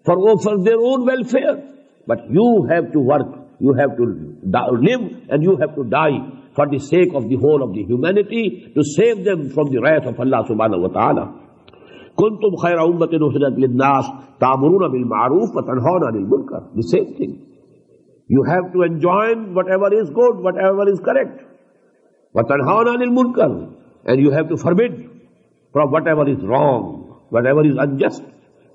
for their own welfare. But you have to work, you have to live, and you have to die for the sake of the whole of the humanity, to save them from the wrath of Allah subhanahu wa ta'ala. كُنْتُمْ خَيْرَ أُمَّةٍ أُخْرِجَتْ لِلنَّاسِ تَأْمُرُونَ بِالْمَعْرُوفِ وَتَنْهَوْنَ عَنِ الْمُنكَرِ. The same thing. You have to enjoin whatever is good, whatever is correct. وَتَنْهَوْنَ عَنِ الْمُنكَرِ. And you have to forbid from whatever is wrong, whatever is unjust.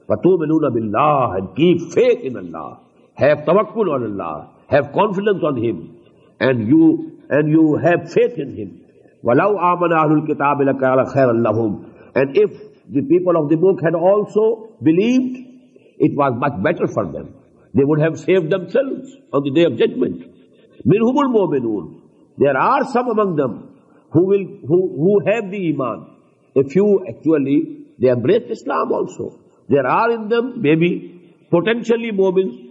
وَتُؤْمِنُونَ بِاللَّهِ. And keep faith in Allah. Have tawakkul on Allah, have confidence on Him, and you have faith in Him. وَلَوْ آمَنَ أَهْلُ الْكِتَابِ لَكَانَ خَيْرًا لَهُمْ. And if the people of the book had also believed, it was much better for them. They would have saved themselves on the day of judgment. مِنْهُمُ الْمُؤْمِنُونَ. There are some among them who have the iman. A few actually, they embraced Islam also. There are in them maybe potentially mu'mins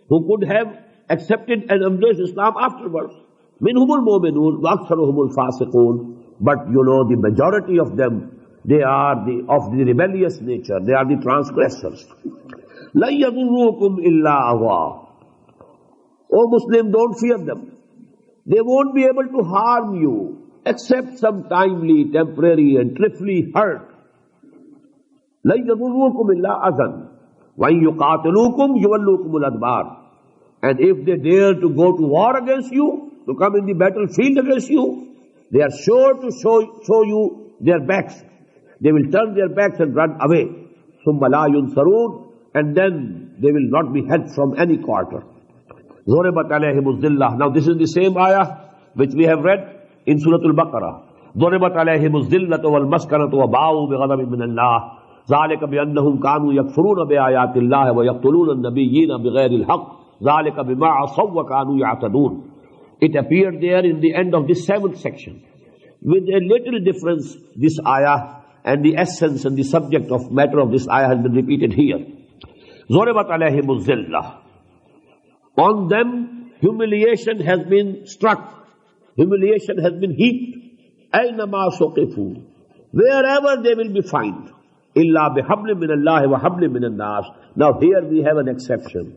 who could have accepted and embraced Islam afterwards. Minhumul mu'minun wa aktharuhumul fasiqun. But you know, the majority of them, they are of the rebellious nature. They are the transgressors. La yadurrukum illa adha. O Muslim, don't fear them. They won't be able to harm you except some timely, temporary and trifling hurt. La yadurrukum illa adhan. Wa in yuqatilukum yuwallukum al-adbar. And if they dare to go to war against you, to come in the battlefield against you, they are sure to show you their backs. They will turn their backs and run away. ثُمَّ لَا يُنْصَرُونَ. And then they will not be helped from any quarter. ضُرِبَتْ عَلَيْهِمُ الذِّلَّةُ. Now this is the same ayah which we have read in Surah Al-Baqarah. ضُرِبَتْ عَلَيْهِمُ الذِّلَّةُ وَالْمَسْكَنَةُ وَبَاءُوا بِغَضَبٍ مِّنَ اللَّهِ ذَلِكَ بِأَنَّهُمْ كَانُوا يَكْفُرُونَ بِآيَاتِ اللَّهِ وَيَقْتُلُونَ النَّبِيِّينَ بِغَيْرِ الْحَقِّ ذَلِكَ بِمَا عَصَوْا وَكَانُوا يَعْتَدُونَ. It appeared there in the end of the 7th section. With a little difference, this ayah and the essence and the subject of matter of this ayah has been repeated here. ضُرِبَتْ عَلَيْهِمُ الذِّلَّةُ. On them humiliation has been struck. Humiliation has been heaped. أَيْنَمَا سُقِفُوا. Wherever they will be found. إِلَّا بِحَبْلٍ مِّنَ اللَّهِ وَحَبْلٍ مِّنَ النَّاسِ. Now here we have an exception.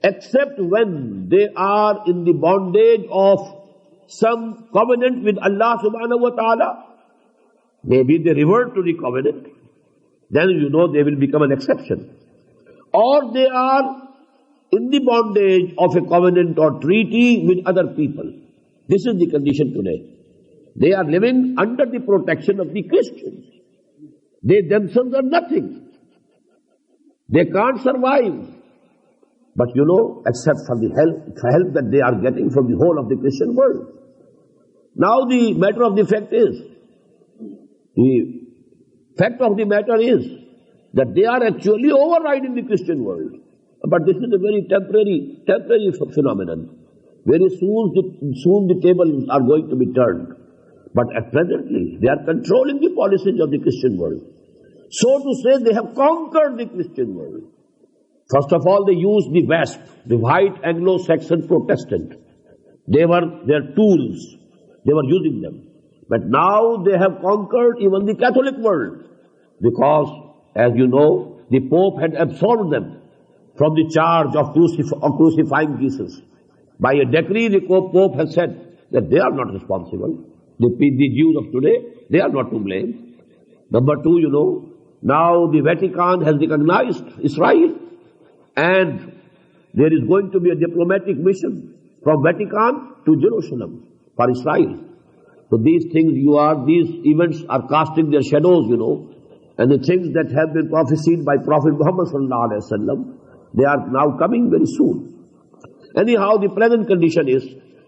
Except when they are in the bondage of some covenant with Allah subhanahu wa ta'ala. Maybe they revert to the covenant. Then you know they will become an exception. Or they are in the bondage of a covenant or treaty with other people. This is the condition today. They are living under the protection of the Christians. They themselves are nothing. They can't survive. But you know, except for the help that they are getting from the whole of the Christian world. Now the matter of the fact is, The fact of the matter is that they are actually overriding the Christian world. But this is a very temporary phenomenon. Very soon the tables are going to be turned. But at presently, they are controlling the policies of the Christian world. So to say, they have conquered the Christian world. First of all, they used the West, the white Anglo-Saxon Protestant. They were their tools. They were using them. But now they have conquered even the Catholic world. Because, as you know, the Pope had absolved them from the charge of crucifying Jesus. By a decree, the Pope has said that they are not responsible. The Jews of today, they are not to blame. Number two, you know, now the Vatican has recognized Israel, and there is going to be a diplomatic mission from Vatican to Jerusalem for Israel. So these events are casting their shadows, you know, and the things that have been prophesied by Prophet Muhammad sallallahu alaihi wasallam, they are now coming very soon. Anyhow, the present condition is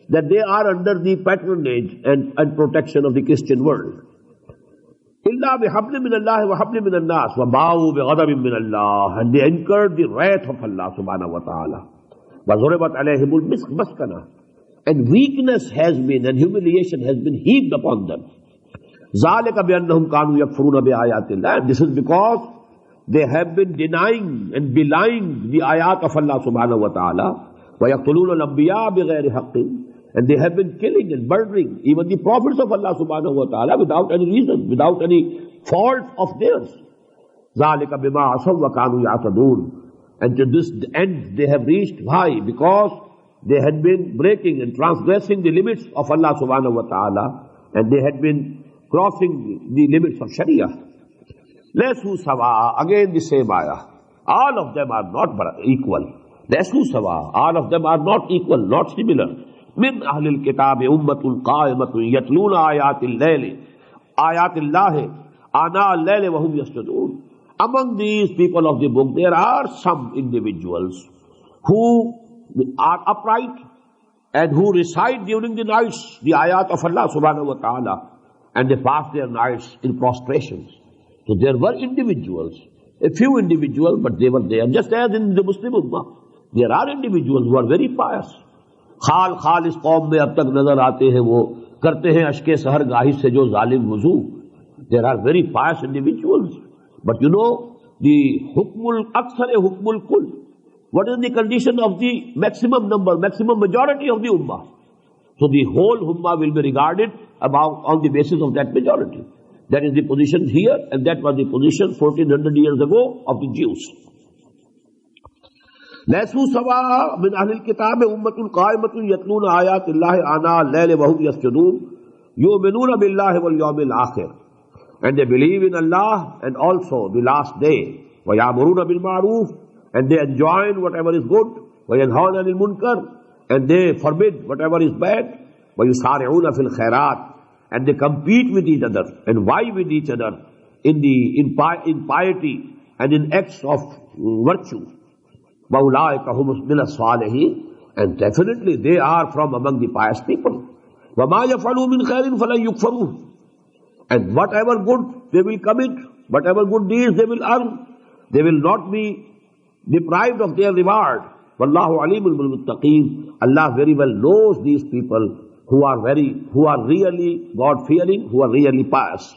that they are under the patronage and protection of the Christian world. إِلَّا بِحَبْلٍ مِّنَ اللَّهِ وَحَبْلٍ مِّنَ النَّاسِ وَبَاءُوا بِغَضَبٍ مِّنَ اللَّهِ, and they incurred the wrath of Allah subhanahu wa ta'ala. وَضُرِبَتْ عَلَيْهِمُ الْمَسْكَنَةُ, and weakness has been and humiliation has been heaped upon them. ذَلِكَ بِأَنَّهُمْ كَانُوا يَكْفُرُونَ بِآيَاتِ اللَّهِ, this is because they have been denying and belying the ayat of Allah subhanahu wa ta'ala. وَيَقْتُلُونَ الْأَنْبِيَاءَ بِغَيْرِ حَقٍّ, and they have been killing and murdering even the prophets of Allah subhanahu wa ta'ala without any reason, without any fault of theirs. ذَلِكَ بِمَا عَصَوْا وَكَانُوا يَعْتَدُونَ, and to this end they have reached. Why? Because they had been breaking and transgressing the limits of Allah subhanahu wa ta'ala, and they had been crossing the limits of Sharia. Lasu sawa, again the same ayah. All of them are not equal. Lasu sawa, all of them are not equal, not similar. من أهل الكتاب أمة قائمة يتلون آيات الله آناء الليل وهم يسجدون. Among these people of the book, there are some individuals who are upright and who recite during the nights the ayat of Allah subhanahu wa ta'ala, and they pass their nights in prostrations. So there were individuals, a few individuals, but they were there. Just as in the Muslim Ummah, there are individuals who are very pious. खाल इस कौम में अब तक नजर आते हैं, वो करते हैं अश्के सहर गाही से जो जालिम वुजू. There are very pious individuals, but you know the hukmul aksar e hukmul kull. What is the condition of the maximum number, maximum majority of the ummah? So the whole ummah will be regarded on the basis of that majority. That is the position here, and that was the position 1400 years ago of the Jews. لَيْسُوا سَوَاءً مِنْ أَهْلِ الْكِتَابِ أُمَّةٌ قَائِمَةٌ يَتْلُونَ آيَاتِ اللَّهِ آنَاءَ اللَّيْلِ وَهُمْ يَسْجُدُونَ يُؤْمِنُونَ بِاللَّهِ وَالْيَوْمِ الْآخِرِ, and they believe in Allah and also the last day. وَيَأْمُرُونَ بِالْمَعْرُوفِ, and they enjoin whatever is good. وَيَنْهَوْنَ عَنِ الْمُنْكَرِ, and they forbid whatever is bad. وَيُسَارِعُونَ فِي الْخَيْرَاتِ, and they compete with each other and vie with each other in piety and in acts of virtue. وَأُولَٰئِكَ هُمْ مِنَ الصَّالِحِينَ, and definitely they are from among the pious people. وَمَا يَفْعَلُوا مِنْ خَيْرٍ فَلَنْ يُكْفَرُوهُ, and whatever good they will commit, whatever good deeds they will earn, they will not be deprived of their reward. وَاللَّهُ عَلِيمٌ بِالْمُتَّقِينَ, Allah very well knows these people who are really God-fearing, who are really pious.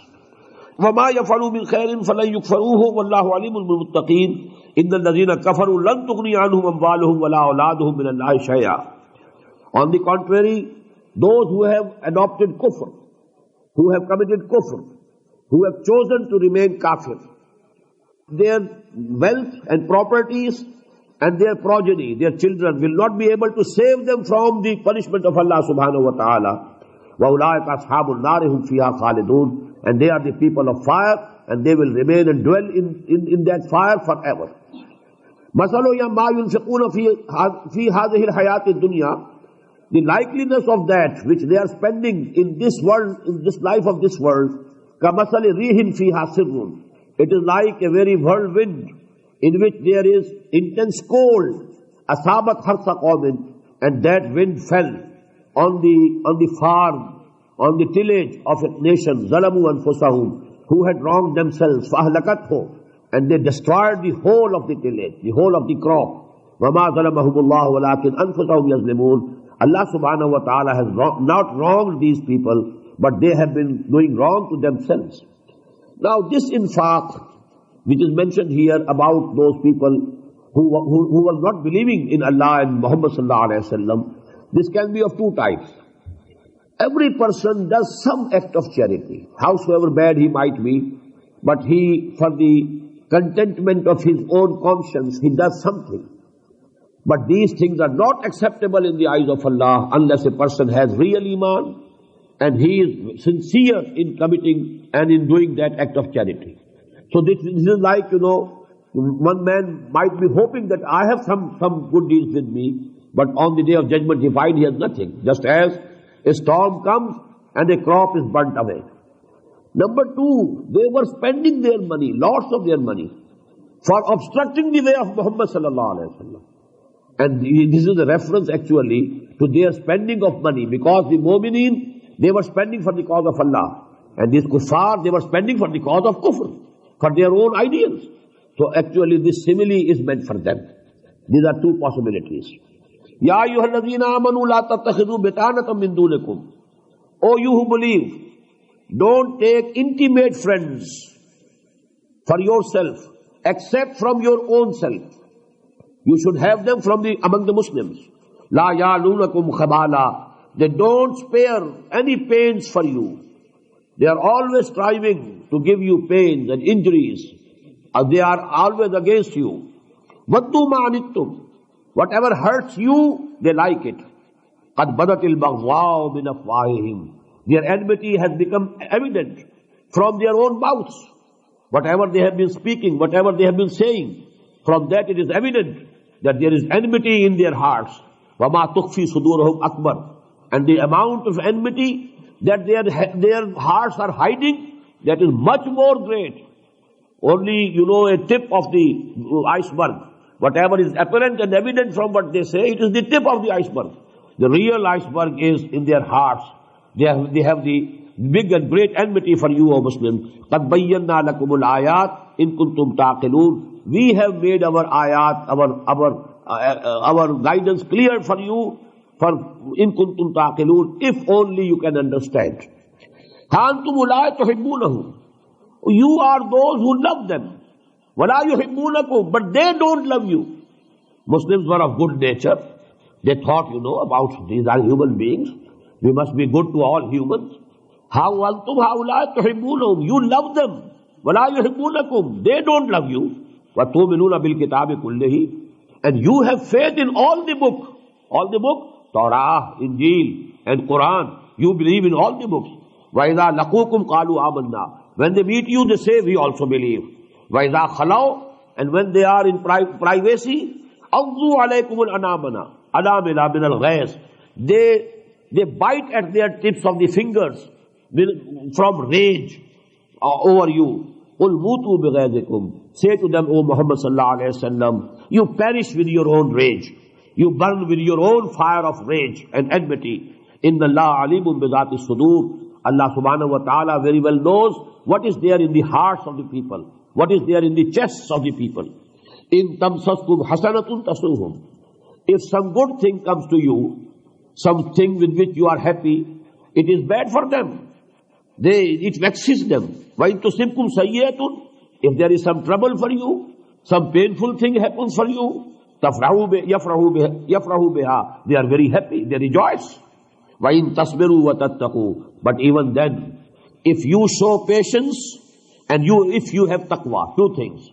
وَمَا يَفْعَلُوا مِنْ خَيْرٍ فَلَنْ يُكْفَرُوهُ وَاللَّهُ عَلِيمٌ بِالْمُتَّقِينَ إِنَّ الَّذِينَ كَفَرُوا لَنْ تُغْنِيَ عَنْهُمْ أَمْوَالُهُمْ وَلَا أَوْلَادُهُمْ مِنَ اللَّهِ شَيْئًا. On the contrary, those who have adopted kufr, who have committed kufr, who have chosen to remain kafir, their wealth and properties and their progeny, their children, will not be able to save them from the punishment of Allah subhanahu wa ta'ala. وَأُولَٰئِكَ أَصْحَابُ النَّارِ هُمْ فِيهَا خَالِدُونَ, and they are the people of fire, and they will remain and dwell in that fire forever. مَثَلُ مَا يُنْفِقُونَ فِي هَذِهِ الْحَيَاةِ الدُّنْيَا, the likeliness of that which they are spending in this world, in this life of this world, كَمَثَلِ رِيحٍ فِيهَا سِرٌّ, it is like a very whirlwind in which there is intense cold. أَصَابَتْ حَرْثَ قَوْمٍ, and that wind fell on the farm, on the tillage of a nation. ظَلَمُوا أَنفُسَهُمْ, who had wronged themselves, فَأَهْلَكَتْهُ, and they destroyed the whole of the tillage, the whole of the crop. وَمَا ظَلَمَهُمُ اللَّهُ وَلَكِنْ أَنفُسَهُمْ يَظْلِمُونَ. Allah subhanahu wa ta'ala has not wronged these people, but they have been doing wrong to themselves. Now this infaq, which is mentioned here about those people who were not believing in Allah and Muhammad sallallahu alaihi wasallam, this can be of two types. Every person does some act of charity, howsoever bad he might be, but he, for the contentment of his own conscience, he does something. But these things are not acceptable in the eyes of Allah unless a person has real iman and he is sincere in committing and in doing that act of charity. So this is like, one man might be hoping that I have some good deeds with me, but on the day of judgment he finds he has nothing. Just as a storm comes and a crop is burnt away. Number two, they were spending their money, lots of their money, for obstructing the way of Muhammad sallallahu alaihi wasallam. And this is a reference actually to their spending of money, because the mu'mineen, they were spending for the cause of Allah, and these kuffar, they were spending for the cause of kufr, for their own ideals. So actually this simile is meant for them. These are two possibilities. Ya ayyuhalladhina amanu la tattakhidhu bitanatan min dunikum. O you who believe, don't take intimate friends for yourself, except from your own self. You should have them from among the Muslims. La ya'lunakum khabala. They don't spare any pains for you. They are always striving to give you pains and injuries. They are always against you. Waddu ma'anittum. Whatever hurts you, they like it. Qad badatil baghwa'u min afwahihim. Their enmity has become evident from their own mouths. Whatever they have been speaking, whatever they have been saying, from that it is evident that there is enmity in their hearts. وَمَا تُخْفِي صُدُورُهُمْ أَكْبَرُ. And the amount of enmity that their hearts are hiding, that is much more great. Only, a tip of the iceberg. Whatever is apparent and evident from what they say, it is the tip of the iceberg. The real iceberg is in their hearts. They have the big and great enmity for you, O Muslims. قَدْ بَيَّنَّا لَكُمُ الْآيَاتِ إِن كُنْتُمْ تَعْقِلُونَ. We have made our ayat, our guidance clear for you, for in kuntum taqilun, if only you can understand. Antum la tuhibbunahu. You are those who love them. Wala yuhibbunakum, but they don't love you. Muslims were of good nature. They thought, about these are human beings. We must be good to all humans. How antum haula tuhibbunahum. You love them. Wala yuhibbunakum. They don't love you. وَتُؤْمِنُونَ بِالْكِتَابِ كُلِّهِ. And you have faith in all the book. All the book, Torah, Injil, and Quran. You believe in all the books. وَإِذَا لَقُوكُمْ قَالُوا آمَنَّا. When they meet you, they say, we also believe. وَإِذَا خَلَوْا. And when they are in privacy, أَغْضُوا عَلَيْكُمُ الْأَنَامَنَا. أَنَامِلَا مِنَ الْغَيْظِ. They bite at their tips of the fingers from rage over you. قُلْ مُوتُوا بِغَيْظِكُمْ. Say to them, O Muhammad sallallahu alaihi wasallam, you perish with your own rage. You burn with your own fire of rage and enmity. Inna Allah alimun bi dhati sudur. Allah subhanahu wa ta'ala very well knows what is there in the hearts of the people, what is there in the chests of the people. In tamsaskum hasanatun tasuhum. If some good thing comes to you, something with which you are happy, it is bad for them. It vexes them. Wa in tusibkum sayyatun. If there is some trouble for you, some painful thing happens for you, yafrahu biha. They are very happy, they rejoice. Wa in tasbiru wa tattaqu. But even then, if you show patience and if you have taqwa, two things.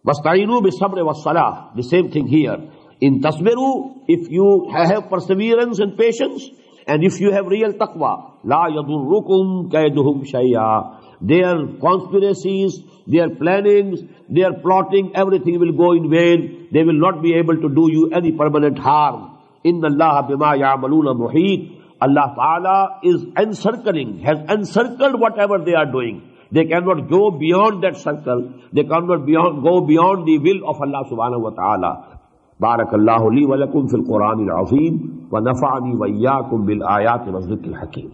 Wasta'inu bis-sabri was-salah. The same thing here. In tasbiru, if you have perseverance and patience, and if you have real taqwa, la yadurrukum kaiduhum shay'a. Their conspiracies, their plannings, their plotting, everything will go in vain. They will not be able to do you any permanent harm. Inna Allah bima ya'maluna muhit. Allah Ta'ala is has encircled whatever they are doing. They cannot go beyond that circle. They cannot go beyond the will of Allah Subhanahu wa Ta'ala. Barakallahu li wa lakum fil Quran al-Azim wa nafa'ani wa iyyakum bil ayati wa dhikr al-hakim.